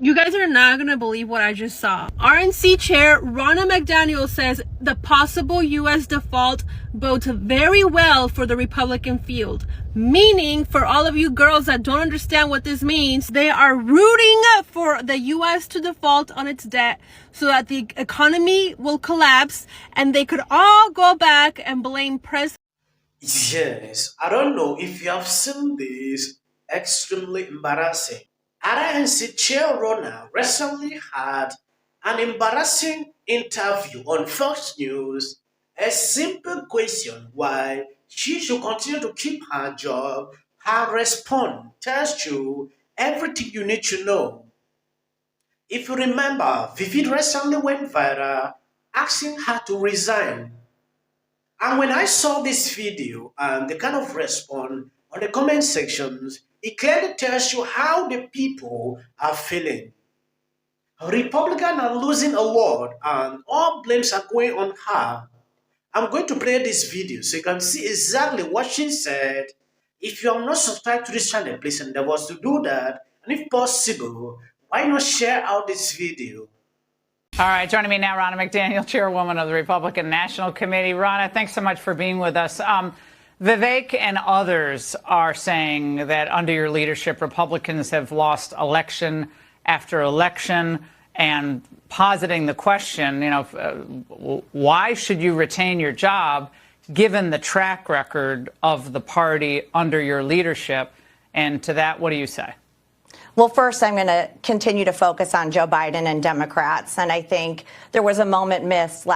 You guys are not going to believe what I just saw. RNC Chair Ronna McDaniel says the possible U.S. default bodes very well for the Republican field. Meaning, for all of you girls that don't understand what this means, they are rooting for the U.S. to default on its debt so that the economy will collapse and they could all go back and blame President. Yes, I don't know if you have seen this extremely embarrassing. RNC Chair Rona recently had an embarrassing interview on Fox News. A simple question why she should continue to keep her job. Her response tells you everything you need to know. If you remember, Vivid recently went viral asking her to resign. And when I saw this video and the kind of response on the comment sections, it clearly tells you how the people are feeling. Republicans are losing a lot and all blames are going on her. I'm going to play this video so you can see exactly what she said. If you are not subscribed to this channel, please endeavor to do that. And if possible, why not share out this video? All right, joining me now, Ronna McDaniel, chairwoman of the Republican National Committee. Ronna, thanks so much for being with us. Vivek and others are saying that under your leadership, Republicans have lost election after election, and positing the question, why should you retain your job given the track record of the party under your leadership? And to that, what do you say? Well, first, I'm going to continue to focus on Joe Biden and Democrats. And I think there was a moment missed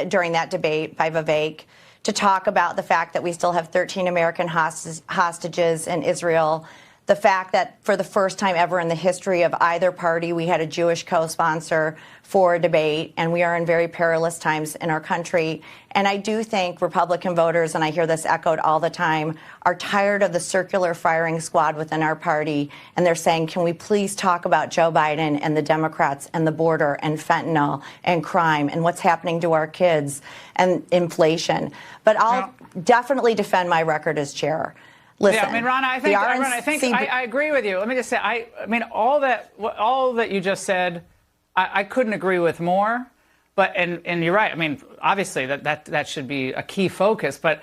during that debate by Vivek to talk about the fact that we still have 13 American hostages in Israel, the fact that for the first time ever in the history of either party, we had a Jewish co-sponsor for a debate, and we are in very perilous times in our country. And I do think Republican voters, and I hear this echoed all the time, are tired of the circular firing squad within our party, and they're saying, can we please talk about Joe Biden and the Democrats and the border and fentanyl and crime and what's happening to our kids and inflation. But I'll definitely defend my record as chair. Listen, yeah, I mean, Ronna, I agree with you. Let me just say, I mean, all that you just said, I couldn't agree with more. But and you're right. I mean, obviously that should be a key focus. But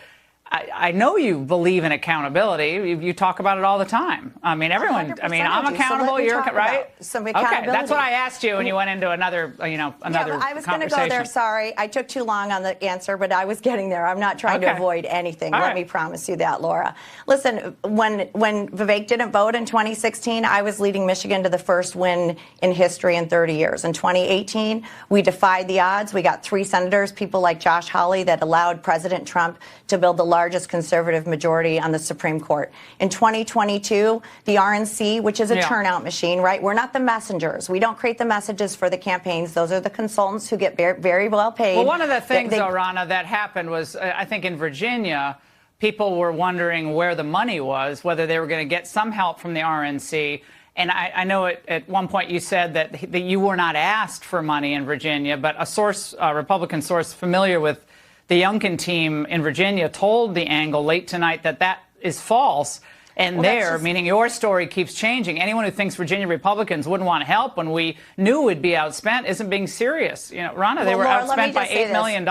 I know you believe in accountability. You talk about it all the time. I mean, everyone. I mean, I'm accountable. You're right. Some accountability. Okay, that's what I asked you, and you went into another, another I was going to go there. Sorry, I took too long on the answer, but I was getting there. I'm not trying to avoid anything. Let me promise you that, Laura. Listen, when Vivek didn't vote in 2016, I was leading Michigan to the first win in history in 30 years. In 2018, we defied the odds. We got 3 senators, people like Josh Hawley, that allowed President Trump to build the largest conservative majority on the Supreme Court. In 2022, the RNC, which is a turnout machine, right? We're not the messengers. We don't create the messages for the campaigns. Those are the consultants who get very, very well paid. Well, one of the things, though, Ronna, that happened was, I think in Virginia, people were wondering where the money was, whether they were going to get some help from the RNC. And I know at one point you said that you were not asked for money in Virginia, but a Republican source familiar with the Youngkin team in Virginia told The Angle late tonight that is false. And meaning your story keeps changing. Anyone who thinks Virginia Republicans wouldn't want help when we knew we'd be outspent isn't being serious. Ronna, they were outspent by $8 million.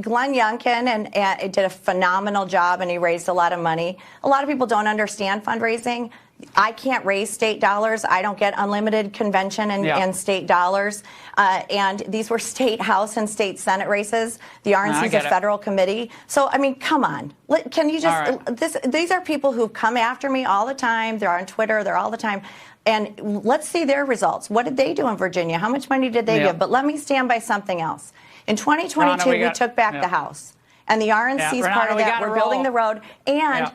Glenn Youngkin did a phenomenal job, and he raised a lot of money. A lot of people don't understand fundraising. I can't raise state dollars. I don't get unlimited convention and state dollars. And these were state House and state Senate races. The RNC is a federal committee. So, I mean, come on. Can you just these are people who come after me all the time. They're on Twitter. They're all the time. And let's see their results. What did they do in Virginia? How much money did they give? But let me stand by something else. In 2022, we took back the House. And the RNC is part of that. We're building the road. And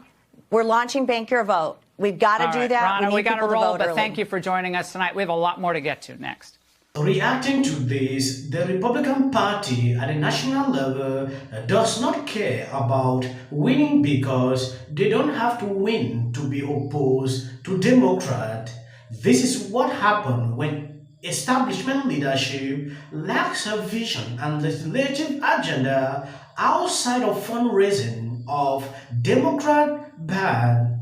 we're launching Bank Your Vote. We've got to do that. Ronna, we got to roll, but thank you for joining us tonight. We have a lot more to get to next. Reacting to this, the Republican Party at a national level does not care about winning because they don't have to win to be opposed to Democrat. This is what happened when establishment leadership lacks a vision and legislative agenda outside of fundraising of Democrat bad.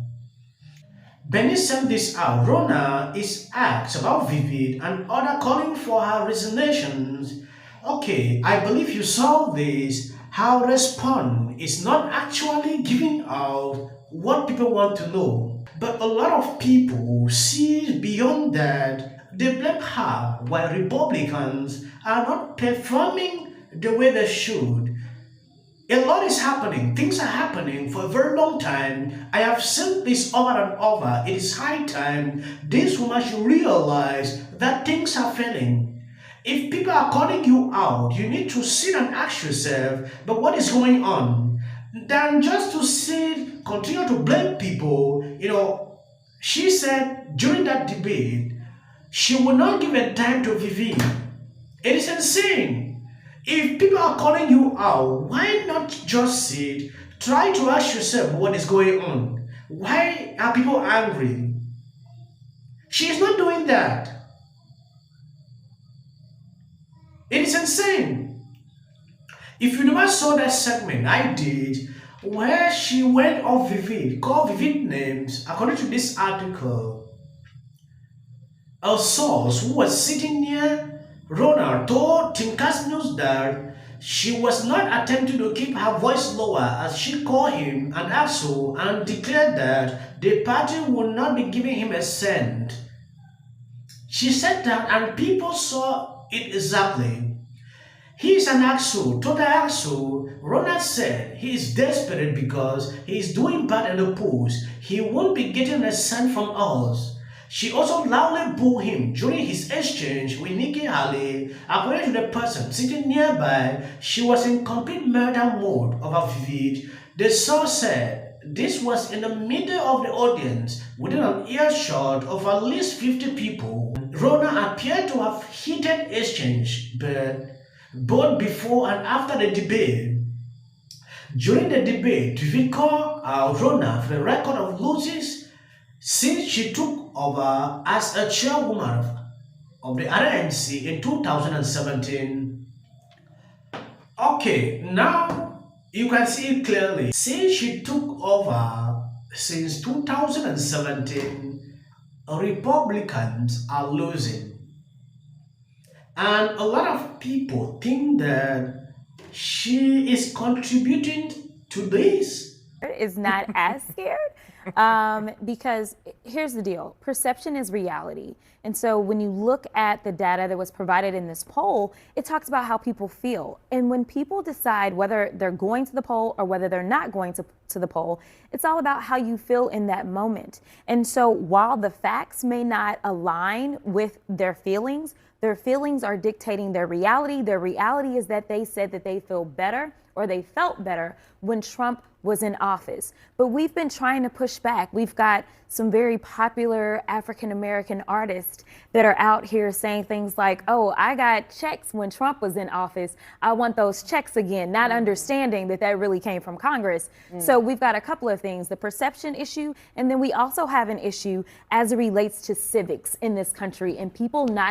Benny sent this out. Rona is asked about Vivid and other calling for her resignations. Okay, I believe you saw this. How respond is not actually giving out what people want to know. But a lot of people see beyond that. They blame her while Republicans are not performing the way they should. A lot is happening. Things are happening for a very long time. I have seen this over and over. It is high time this woman should realize that things are failing. If people are calling you out, you need to sit and ask yourself, but what is going on? Than just to sit, continue to blame people. She said during that debate, she will not give a dime to Vivi. It is insane. If people are calling you out, why not just sit? Try to ask yourself what is going on. Why are people angry? She is not doing that. It is insane. If you never saw that segment I did, where she went off Vivid, called Vivid names, according to this article, a source who was sitting near Rona told Tinkers News that she was not attempting to keep her voice lower as she called him an asshole and declared that the party would not be giving him a cent. She said that and people saw it exactly. He is an asshole, total asshole. Rona said he is desperate because he is doing bad in the polls. He won't be getting a cent from us. She also loudly booed him during his exchange with Nikki Haley. According to the person sitting nearby, she was in complete murder mode over Vivid. The source said this was in the middle of the audience, within an earshot of at least 50 people. Rona appeared to have heated exchange, but both before and after the debate. During the debate, Vivid called Rona for the record of losses since she took over as a chairwoman of the RNC in 2017. Okay, now you can see it clearly. Since she took over since 2017, Republicans are losing. And a lot of people think that she is contributing to this. Is not as scared because here's the deal. Perception is reality. And so when you look at the data that was provided in this poll, it talks about how people feel. And when people decide whether they're going to the poll or whether they're not going to the poll, it's all about how you feel in that moment. And so while the facts may not align with their feelings are dictating their reality. Their reality is that they said that they feel better or they felt better when Trump was in office. But we've been trying to push back. We've got some very popular African-American artists that are out here saying things like, oh, I got checks when Trump was in office. I want those checks again, not understanding that that really came from Congress. So we've got a couple of things, the perception issue, and then we also have an issue as it relates to civics in this country and people not